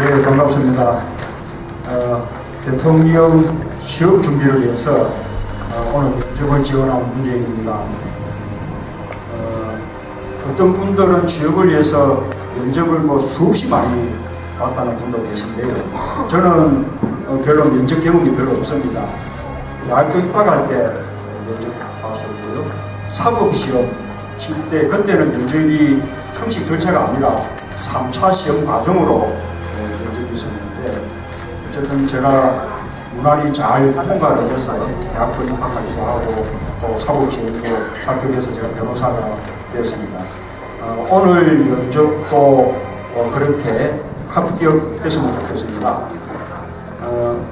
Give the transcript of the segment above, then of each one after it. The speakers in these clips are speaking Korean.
네, 반갑습니다. 대통령 취업 준비를 위해서 오늘 면접을 지원한 문재인입니다. 어떤 분들은 취업을 위해서 면접을 수없이 많이 봤다는 분도 계신데요. 저는 별로 면접 경험이 별로 없습니다. 대학교 입학할 때 면접 봤었고요. 사법시험 칠 때 그때는 면접이 형식 절차가 아니라 3차 시험 과정으로 면접이 있었는데, 어쨌든 제가 무난히 잘 통과를 해서 대학교 입학하기도 하고 또 사법시험도 합격해서 제가 변호사가 되었습니다. 오늘 면접도 그렇게 합격했으면 좋겠습니다.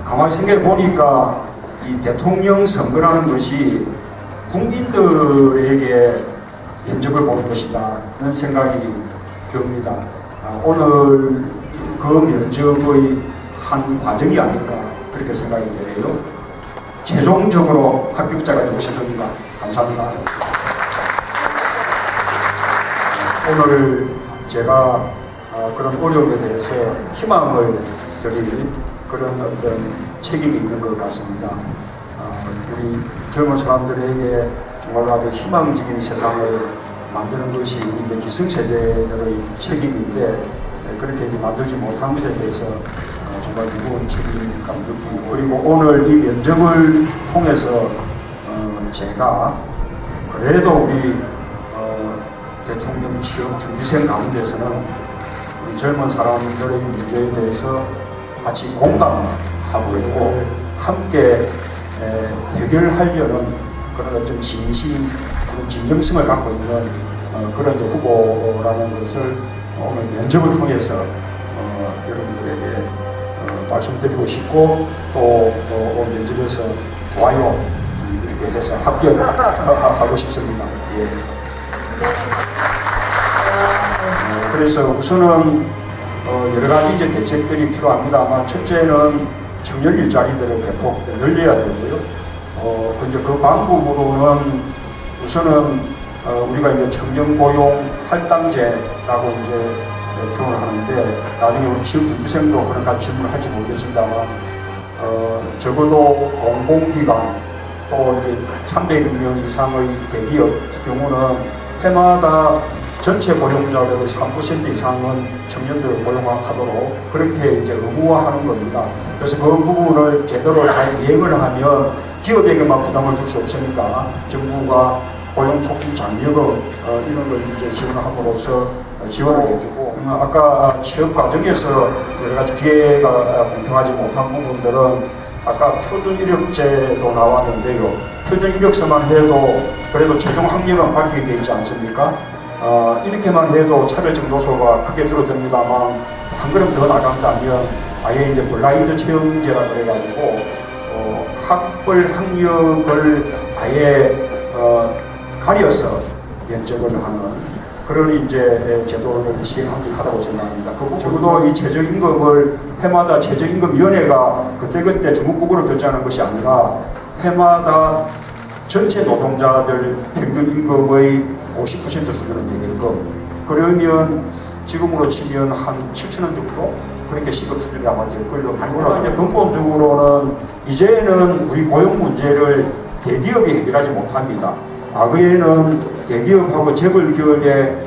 가만히 생각해 보니까 이 대통령 선거라는 것이 국민들에게 면접을 보는 것이다는 생각이 듭니다. 오늘 그 면접의 한 과정이 아닐까 그렇게 생각이 되네요. 최종적으로 합격자가 되셨습니다. 감사합니다. 오늘 제가 그런 어려움에 대해서 희망을 드릴 그런 어떤 책임이 있는 것 같습니다. 우리 젊은 사람들에게 정말 아주 희망적인 세상을 만드는 것이 우리 기성세대들의 책임인데, 그렇게 만들지 못한 것에 대해서 정말 무거운 책임감 느끼고, 그리고 오늘 이 면접을 통해서 제가 그래도 우리 대통령 취업 준비생 가운데서는 우리 젊은 사람들의 문제에 대해서 같이 공감하고 있고 함께 해결하려는 그런 어떤 진심, 그런 진정성을 갖고 있는 그런 후보라는 것을 오늘 면접을 통해서 여러분들에게 말씀드리고 싶고, 또 면접에서 좋아요 이렇게 해서 합격하고 싶습니다. 예. 그래서 우선은 여러 가지 이제 대책들이 필요합니다만, 첫째는 청년 일자리들을 대폭 늘려야 되고요. 이제 그 방법으로는 우선은 우리가 이제 청년 고용 할당제라고 이제 표현을 하는데, 나중에 우리 취업 준비생도 그런 같이 질문을 할지 모르겠습니다만, 적어도 공공기관 또 이제 300명 이상의 대기업 경우는 해마다 전체 고용자들의 3% 이상은 청년들을 고용하도록 그렇게 이제 의무화하는 겁니다. 그래서 그 부분을 제대로 잘 이행을 하면 기업에게만 부담을 줄 수 없으니까 정부가 고용 촉진 장려금 이런 걸 이제 지원함으로써 지원을 해주고, 아까 취업 과정에서 여러 가지 기회가 공평하지 못한 부분들은 아까 표준 이력제도 나왔는데요. 표준 이력서만 해도 그래도 최종 학력은 밝히게 되어 있지 않습니까? 이렇게만 해도 차별적 요소가 크게 줄어듭니다만, 한 걸음 더 나간다면 아예 이제 블라인드 채용제라 그래가지고 학벌 학력을 아예 가려서 면접을 하는 그런 이제 제도를 시행하도록 생각합니다. 적어도 이 최저임금을 해마다 최저임금위원회가 그때그때 중국국으로 결정하는 것이 아니라 해마다 전체 노동자들 평균 임금의 50% 수준은 되게끔, 그러면 지금으로 치면 한 7,000원 정도 그렇게 시급 수준이 아마 될 걸로. 그리고 이제 근본적으로는 이제는 우리 고용 문제를 대기업이 해결하지 못합니다. 과거에는 대기업하고 재벌기업에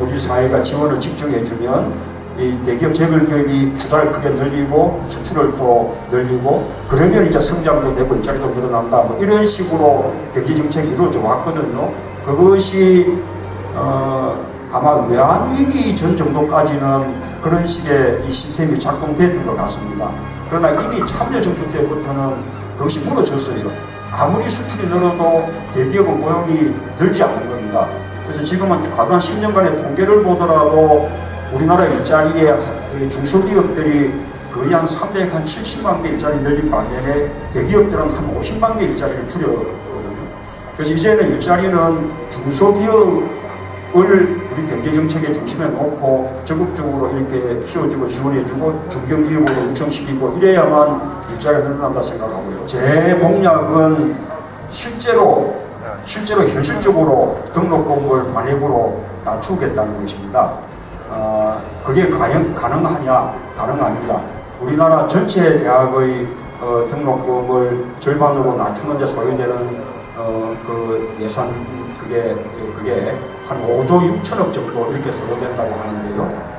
우리 사회가 지원을 집중해주면 이 대기업 재벌기업이 투자를 크게 늘리고 수출을 또 늘리고, 그러면 이제 성장도 되고 일자리도 늘어난다, 이런 식으로 경제정책이 이루어져 왔거든요. 그것이 아마 외환위기 전 정도까지는 그런 식의 이 시스템이 작동됐던 것 같습니다. 그러나 이미 참여정부 때부터는 그것이 무너졌어요. 아무리 수출이 늘어도 대기업은 고용이 늘지 않는 겁니다. 그래서 지금은 과거 한 10년간의 통계를 보더라도 우리나라 일자리의 중소기업들이 거의 한 370만 개 일자리 늘린 반면에 대기업들은 한 50만 개 일자리를 줄였거든요. 그래서 이제는 일자리는 중소기업을 우리 경제정책의 중심에 놓고 적극적으로 이렇게 키워주고 지원해주고 중견기업으로 육성시키고 이래야만 일자리가 늘어난다 생각하고요. 제 공약은 실제로 현실적으로 등록금을 관액으로 낮추겠다는 것입니다. 그게 가능하냐? 가능합니다. 우리나라 전체 대학의 등록금을 절반으로 낮추는 데 소요되는 그 예산 그게 한 5조 6천억 정도 이렇게 소요된다고 하는데요.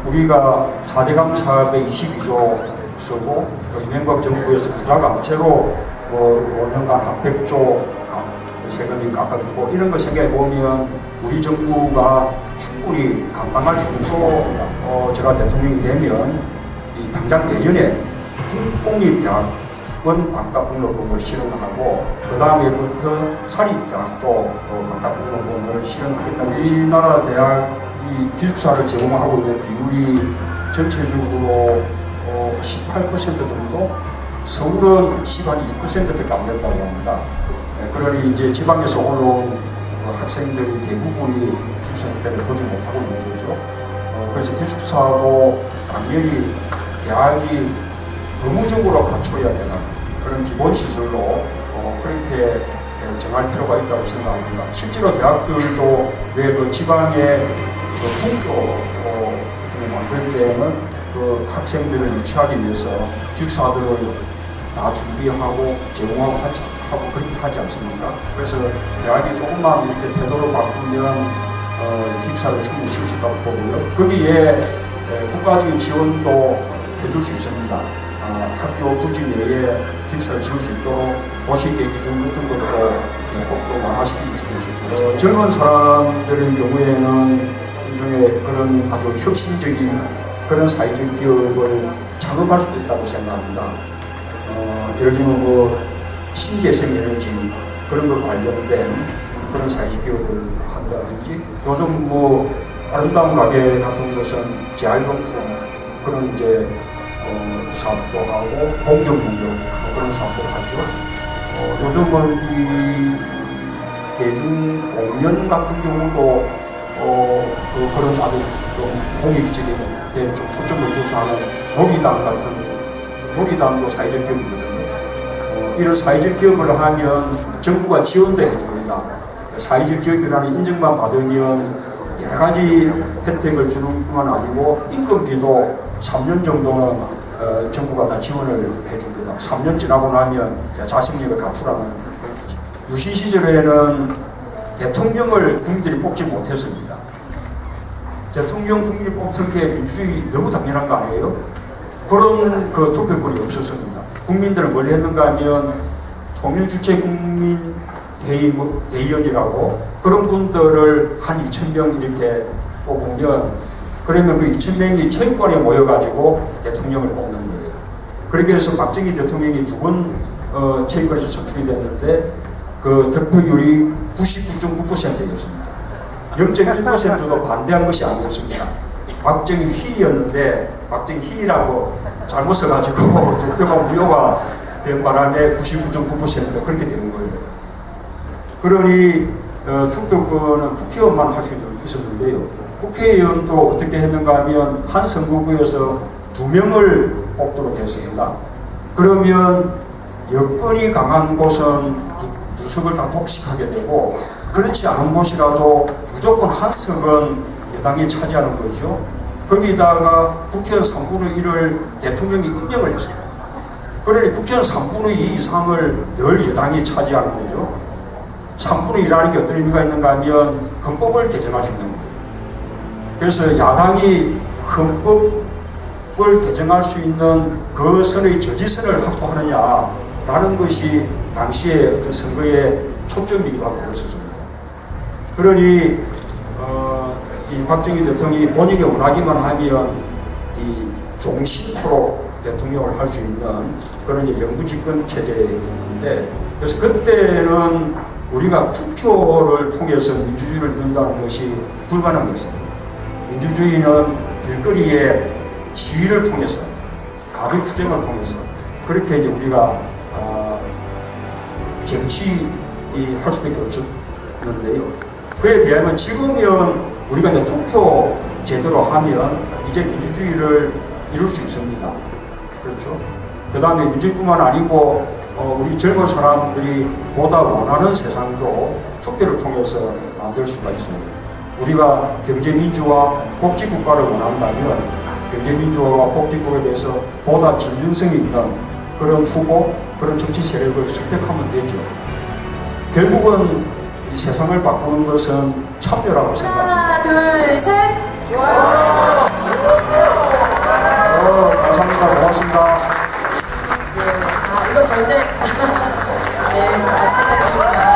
우리가 4대강 사업에 22조 쓰고 이명박 정부에서 부가감세로 5년간 한 100조 세금이 깎아주고 이런 걸 생각해 보면 우리 정부가 충분히 감당할 수 있고 제가 대통령이 되면 당장 내년에 공립대학원 반값 등록금을 실현하고 그 다음에부터 사립대학도 반값 등록금을 실현하겠다. 우리나라 대학이 기숙사를 제공하고 있는 비율이 전체적으로 18% 정도, 서울은 12%밖에 안 된다고 합니다. 그러니 이제 지방에서 올라온 학생들이 대부분이 기숙사 형태를 보지 못하고 있는 거죠. 그래서 기숙사도 당연히 대학이 의무적으로 갖춰야 되는 그런 기본 시설로 그렇게 정할 필요가 있다고 생각합니다. 실제로 대학들도 왜 그 지방의 분교 만들 때는 그 학생들을 유치하기 위해서 기숙사들을 다 준비하고 제공하고 그렇게 하지 않습니까? 그래서 대학이 조금만 이렇게 태도를 바꾸면 기숙사를 충분히 쉴 수 있다고 보고요. 거기에 국가적인 지원도 해줄 수 있습니다. 학교 부지 내에 기숙사를 지을 수 있도록 도시계획 규정 같은 것도 꼭도 완화시킬 수도 있고 젊은 사람들의 경우에는 일종의 그런 아주 혁신적인 그런 사회적 기업을 창업할 수도 있다고 생각합니다. 예를 들면 신재생 에너지 그런 것 관련된 그런 사회적 기업을 한다든지 요즘 아름다운 가게 같은 것은 재활용품 그런 이제 사업도 하고 공정문명 그런 사업도 하죠. 요즘은 이 대중공연 같은 경우도 그런 아주 좀 공익적인 좀 초점을 두서 하는 놀이당도 사회적 기업이거든요. 이런 사회적 기업을 하면 정부가 지원도 해줍니다. 사회적 기업이라는 인증만 받으면 여러 가지 혜택을 주는 뿐만 아니고 인건비도 3년 정도는 정부가 다 지원을 해줍니다. 3년 지나고 나면 자생력을 갖추라는. 유신 시절에는 대통령을 국민들이 뽑지 못했습니다. 대통령 국민이 뽑는 게 민주주의 너무 당연한 거 아니에요? 그런 투표권이 없었습니다. 국민들은 뭘 했는가 하면 통일주체 국민대의원이라고 그런 분들을 한 2,000명 이렇게 뽑으면 그러면 그 2,000명이 체육관에 모여가지고 대통령을 뽑는 거예요. 그렇게 해서 박정희 대통령이 2번 체육관에서 선출이 됐는데 그 득표율이 99.9%였습니다. 0.1%도 반대한 것이 아니었습니다. 박정희 희였는데 박정희 희라고 잘못 써가지고 득표가 무효가 된 바람에 99.9% 그렇게 되는 거예요. 그러니 투표권은 국회의원만 할 수 있었는데요. 국회의원도 어떻게 했는가 하면 한 선거구에서 2명을 뽑도록 했습니다. 그러면 여건이 강한 곳은 두 석을 다 독식하게 되고 그렇지 않은 곳이라도 무조건 한 석은 여당이 차지하는 거죠. 거기다가 국회의원 3분의 1을 대통령이 임명을 했습니다. 그러니 국회의원 3분의 2 이상을 늘 여당이 차지하는 거죠. 3분의 2라는 게 어떤 의미가 있는가 하면 헌법을 개정할 수 있는 거예요. 그래서 야당이 헌법을 개정할 수 있는 그 선의 저지선을 확보하느냐라는 것이 당시의 어떤 선거의 초점이기도 하고 그랬었습니다. 그러니 이 박정희 대통령이 본인이 원하기만 하면 이 종신토록 대통령을 할 수 있는 그런 이제 영구집권 체제였는데 그래서 그때는 우리가 투표를 통해서 민주주의를 이룬다는 것이 불가능했습니다. 민주주의는 길거리에 시위를 통해서 가비투쟁을 통해서 그렇게 이제 우리가 쟁취할 수밖에 없었는데요. 그에 비하면 지금은 우리가 이제 투표 제대로 하면 이제 민주주의를 이룰 수 있습니다. 그렇죠? 그 다음에 민주주의뿐만 아니고 우리 젊은 사람들이 보다 원하는 세상도 투표를 통해서 만들 수가 있습니다. 우리가 경제민주화 복지국가를 원한다면 경제민주화와 복지국에 대해서 보다 진정성이 있는 그런 후보, 그런 정치 세력을 선택하면 되죠. 결국은 이 세상을 바꾸는 것은 참여라고 생각합니다. 하나, 둘, 셋. 감사합니다. 고맙습니다. 네, 이거 절대 네, 맞습니다.